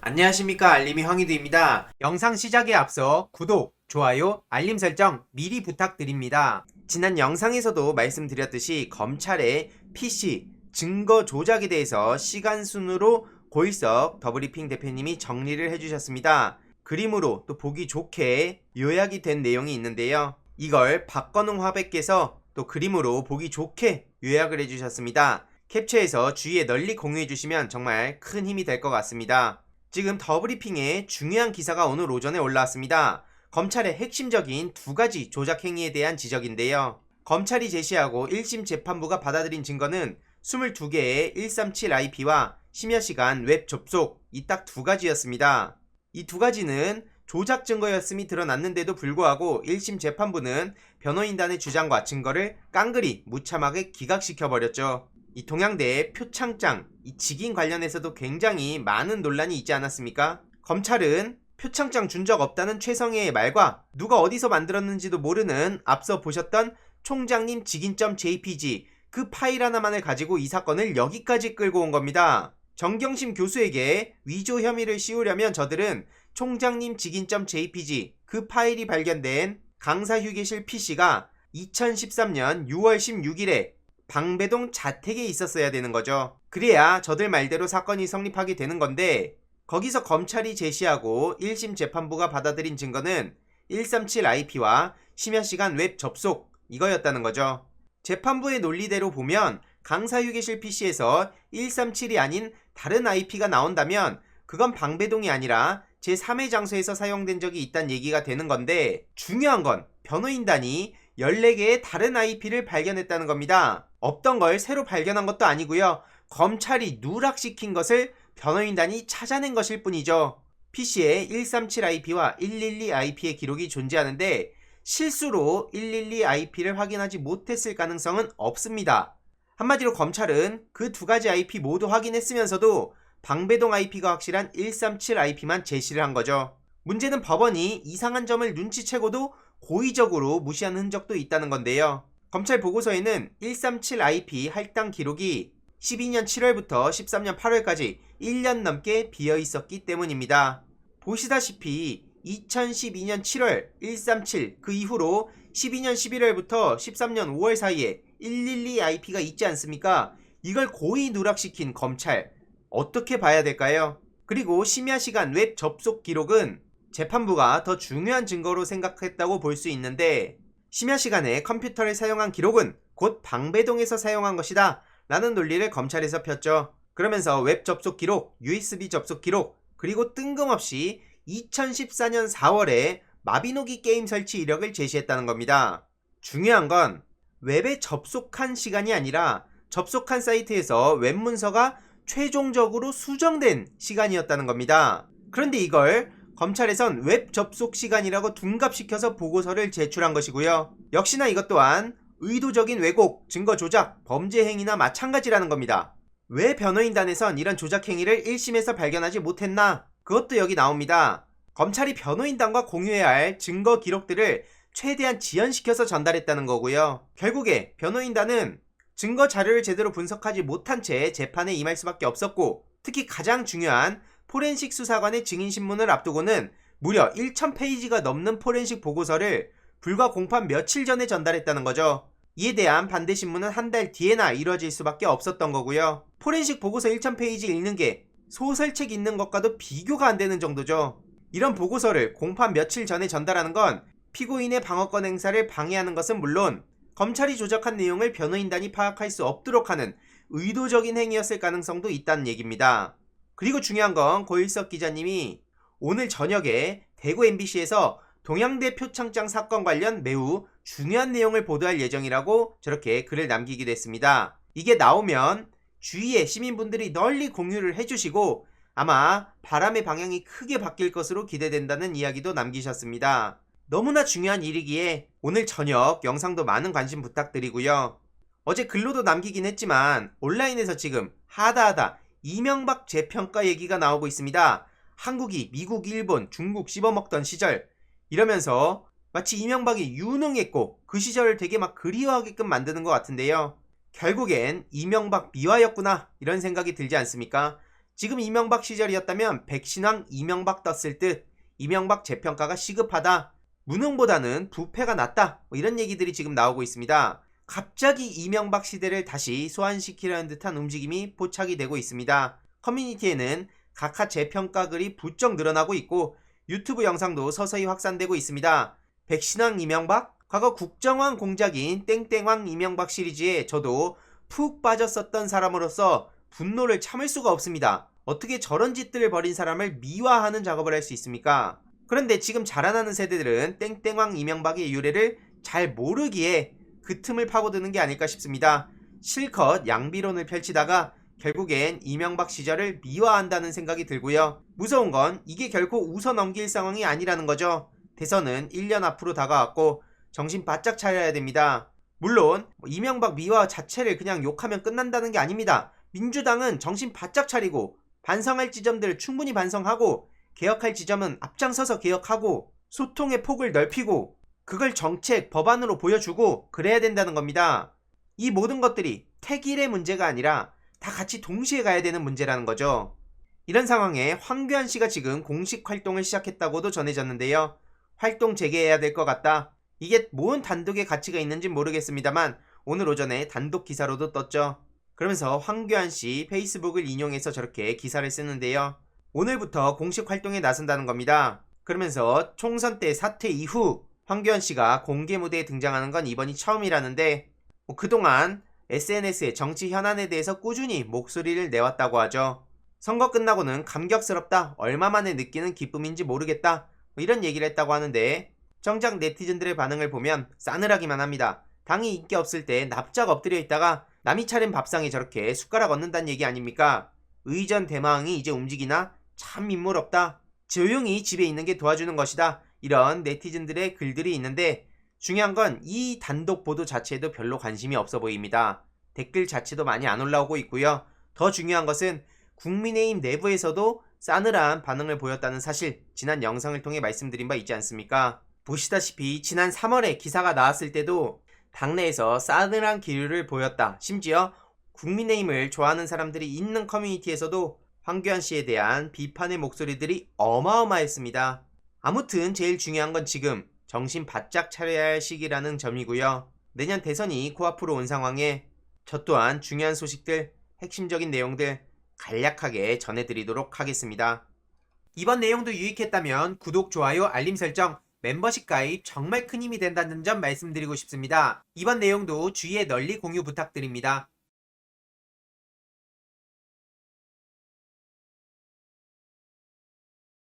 안녕하십니까, 알림이 황희두입니다. 영상 시작에 앞서 구독, 좋아요, 알림 설정 미리 부탁드립니다. 지난 영상에서도 말씀드렸듯이 검찰의 PC 증거 조작에 대해서 시간 순으로 고일석 더블리핑 대표님이 정리를 해주셨습니다. 그림으로 또 보기 좋게 요약이 된 내용이 있는데요. 이걸 박건웅 화백께서 또 그림으로 보기 좋게 요약을 해주셨습니다. 캡처해서 주위에 널리 공유해주시면 정말 큰 힘이 될 것 같습니다. 지금 더브리핑에 중요한 기사가 오늘 오전에 올라왔습니다. 검찰의 핵심적인 두 가지 조작 행위에 대한 지적인데요. 검찰이 제시하고 1심 재판부가 받아들인 증거는 22개의 137IP와 심야 시간 웹 접속, 이 딱 두 가지였습니다. 이 두 가지는 조작 증거였음이 드러났는데도 불구하고 1심 재판부는 변호인단의 주장과 증거를 깡그리 무참하게 기각시켜버렸죠. 이 동양대 표창장, 이 직인 관련해서도 굉장히 많은 논란이 있지 않았습니까? 검찰은 표창장 준 적 없다는 최성해의 말과 누가 어디서 만들었는지도 모르는 앞서 보셨던 총장님 직인.jpg 그 파일 하나만을 가지고 이 사건을 여기까지 끌고 온 겁니다. 정경심 교수에게 위조 혐의를 씌우려면 저들은 총장님 직인.jpg 그 파일이 발견된 강사휴게실 PC가 2013년 6월 16일에 방배동 자택에 있었어야 되는 거죠. 그래야 저들 말대로 사건이 성립하게 되는 건데, 거기서 검찰이 제시하고 1심 재판부가 받아들인 증거는 137IP와 심야시간 웹 접속, 이거였다는 거죠. 재판부의 논리대로 보면 강사휴게실 PC에서 137이 아닌 다른 IP가 나온다면 그건 방배동이 아니라 제3의 장소에서 사용된 적이 있다는 얘기가 되는 건데, 중요한 건 변호인단이 14개의 다른 IP를 발견했다는 겁니다. 없던 걸 새로 발견한 것도 아니고요. 검찰이 누락시킨 것을 변호인단이 찾아낸 것일 뿐이죠. PC에 137IP와 112IP의 기록이 존재하는데 실수로 112IP를 확인하지 못했을 가능성은 없습니다. 한마디로 검찰은 그 두 가지 IP 모두 확인했으면서도 방배동 IP가 확실한 137IP만 제시를 한 거죠. 문제는 법원이 이상한 점을 눈치채고도 고의적으로 무시한 흔적도 있다는 건데요. 검찰 보고서에는 137IP 할당 기록이 12년 7월부터 13년 8월까지 1년 넘게 비어 있었기 때문입니다. 보시다시피 2012년 7월 137 그 이후로 12년 11월부터 13년 5월 사이에 112IP가 있지 않습니까? 이걸 고의 누락시킨 검찰, 어떻게 봐야 될까요? 그리고 심야시간 웹 접속 기록은 재판부가 더 중요한 증거로 생각했다고 볼 수 있는데, 심야시간에 컴퓨터를 사용한 기록은 곧 방배동에서 사용한 것이다 라는 논리를 검찰에서 폈죠. 그러면서 웹 접속 기록, USB 접속 기록, 그리고 뜬금없이 2014년 4월에 마비노기 게임 설치 이력을 제시했다는 겁니다. 중요한 건 웹에 접속한 시간이 아니라 접속한 사이트에서 웹 문서가 최종적으로 수정된 시간이었다는 겁니다. 그런데 이걸 검찰에선 웹 접속 시간이라고 둔갑시켜서 보고서를 제출한 것이고요. 역시나 이것 또한 의도적인 왜곡, 증거 조작, 범죄 행위나 마찬가지라는 겁니다. 왜 변호인단에선 이런 조작 행위를 1심에서 발견하지 못했나? 그것도 여기 나옵니다. 검찰이 변호인단과 공유해야 할 증거 기록들을 최대한 지연시켜서 전달했다는 거고요. 결국에 변호인단은 증거 자료를 제대로 분석하지 못한 채 재판에 임할 수밖에 없었고, 특히 가장 중요한 포렌식 수사관의 증인신문을 앞두고는 무려 1000페이지가 넘는 포렌식 보고서를 불과 공판 며칠 전에 전달했다는 거죠. 이에 대한 반대신문은 한 달 뒤에나 이루어질 수밖에 없었던 거고요. 포렌식 보고서 1000페이지 읽는 게 소설책 읽는 것과도 비교가 안 되는 정도죠. 이런 보고서를 공판 며칠 전에 전달하는 건 피고인의 방어권 행사를 방해하는 것은 물론 검찰이 조작한 내용을 변호인단이 파악할 수 없도록 하는 의도적인 행위였을 가능성도 있다는 얘기입니다. 그리고 중요한 건 고일석 기자님이 오늘 저녁에 대구 MBC에서 동양대 표창장 사건 관련 매우 중요한 내용을 보도할 예정이라고 저렇게 글을 남기기도 했습니다. 이게 나오면 주위에 시민분들이 널리 공유를 해주시고 아마 바람의 방향이 크게 바뀔 것으로 기대된다는 이야기도 남기셨습니다. 너무나 중요한 일이기에 오늘 저녁 영상도 많은 관심 부탁드리고요. 어제 글로도 남기긴 했지만 온라인에서 지금 하다하다 이명박 재평가 얘기가 나오고 있습니다. 한국이 미국, 일본, 중국 씹어먹던 시절, 이러면서 마치 이명박이 유능했고 그 시절을 되게 막 그리워하게끔 만드는 것 같은데요. 결국엔 이명박 미화였구나 이런 생각이 들지 않습니까? 지금 이명박 시절이었다면 백신왕 이명박 떴을 듯 이명박 재평가가 시급하다. 무능보다는 부패가 낫다. 이런 얘기들이 지금 나오고 있습니다. 갑자기 이명박 시대를 다시 소환시키려는 듯한 움직임이 포착이 되고 있습니다. 커뮤니티에는 각하 재평가 글이 부쩍 늘어나고 있고 유튜브 영상도 서서히 확산되고 있습니다. 백신왕 이명박? 과거 국정원 공작인 땡땡왕 이명박 시리즈에 저도 푹 빠졌었던 사람으로서 분노를 참을 수가 없습니다. 어떻게 저런 짓들을 벌인 사람을 미화하는 작업을 할 수 있습니까? 그런데 지금 자라나는 세대들은 땡땡왕 이명박의 유래를 잘 모르기에 그 틈을 파고드는 게 아닐까 싶습니다. 실컷 양비론을 펼치다가 결국엔 이명박 시절을 미화한다는 생각이 들고요. 무서운 건 이게 결코 웃어 넘길 상황이 아니라는 거죠. 대선은 1년 앞으로 다가왔고 정신 바짝 차려야 됩니다. 물론 이명박 미화 자체를 그냥 욕하면 끝난다는 게 아닙니다. 민주당은 정신 바짝 차리고 반성할 지점들을 충분히 반성하고 개혁할 지점은 앞장서서 개혁하고 소통의 폭을 넓히고 그걸 정책, 법안으로 보여주고 그래야 된다는 겁니다. 이 모든 것들이 택일의 문제가 아니라 다 같이 동시에 가야 되는 문제라는 거죠. 이런 상황에 황교안 씨가 지금 공식 활동을 시작했다고도 전해졌는데요. 활동 재개해야 될 것 같다. 이게 뭔 단독의 가치가 있는지 모르겠습니다만 오늘 오전에 단독 기사로도 떴죠. 그러면서 황교안 씨 페이스북을 인용해서 저렇게 기사를 쓰는데요. 오늘부터 공식 활동에 나선다는 겁니다. 그러면서 총선 때 사퇴 이후 황교안 씨가 공개 무대에 등장하는 건 이번이 처음이라는데 그동안 SNS에 정치 현안에 대해서 꾸준히 목소리를 내왔다고 하죠. 선거 끝나고는 감격스럽다, 얼마 만에 느끼는 기쁨인지 모르겠다 이런 얘기를 했다고 하는데 정작 네티즌들의 반응을 보면 싸늘하기만 합니다. 당이 인기 없을 때 납작 엎드려 있다가 남이 차린 밥상에 저렇게 숟가락 얹는다는 얘기 아닙니까? 의전 대마왕이 이제 움직이나? 참 인물 없다. 조용히 집에 있는 게 도와주는 것이다. 이런 네티즌들의 글들이 있는데 중요한 건 이 단독 보도 자체에도 별로 관심이 없어 보입니다. 댓글 자체도 많이 안 올라오고 있고요. 더 중요한 것은 국민의힘 내부에서도 싸늘한 반응을 보였다는 사실 지난 영상을 통해 말씀드린 바 있지 않습니까? 보시다시피 지난 3월에 기사가 나왔을 때도 당내에서 싸늘한 기류를 보였다. 심지어 국민의힘을 좋아하는 사람들이 있는 커뮤니티에서도 황교안 씨에 대한 비판의 목소리들이 어마어마했습니다. 아무튼 제일 중요한 건 지금 정신 바짝 차려야 할 시기라는 점이고요. 내년 대선이 코앞으로 온 상황에 저 또한 중요한 소식들, 핵심적인 내용들 간략하게 전해드리도록 하겠습니다. 이번 내용도 유익했다면 구독, 좋아요, 알림 설정, 멤버십 가입 정말 큰 힘이 된다는 점 말씀드리고 싶습니다. 이번 내용도 주위에 널리 공유 부탁드립니다.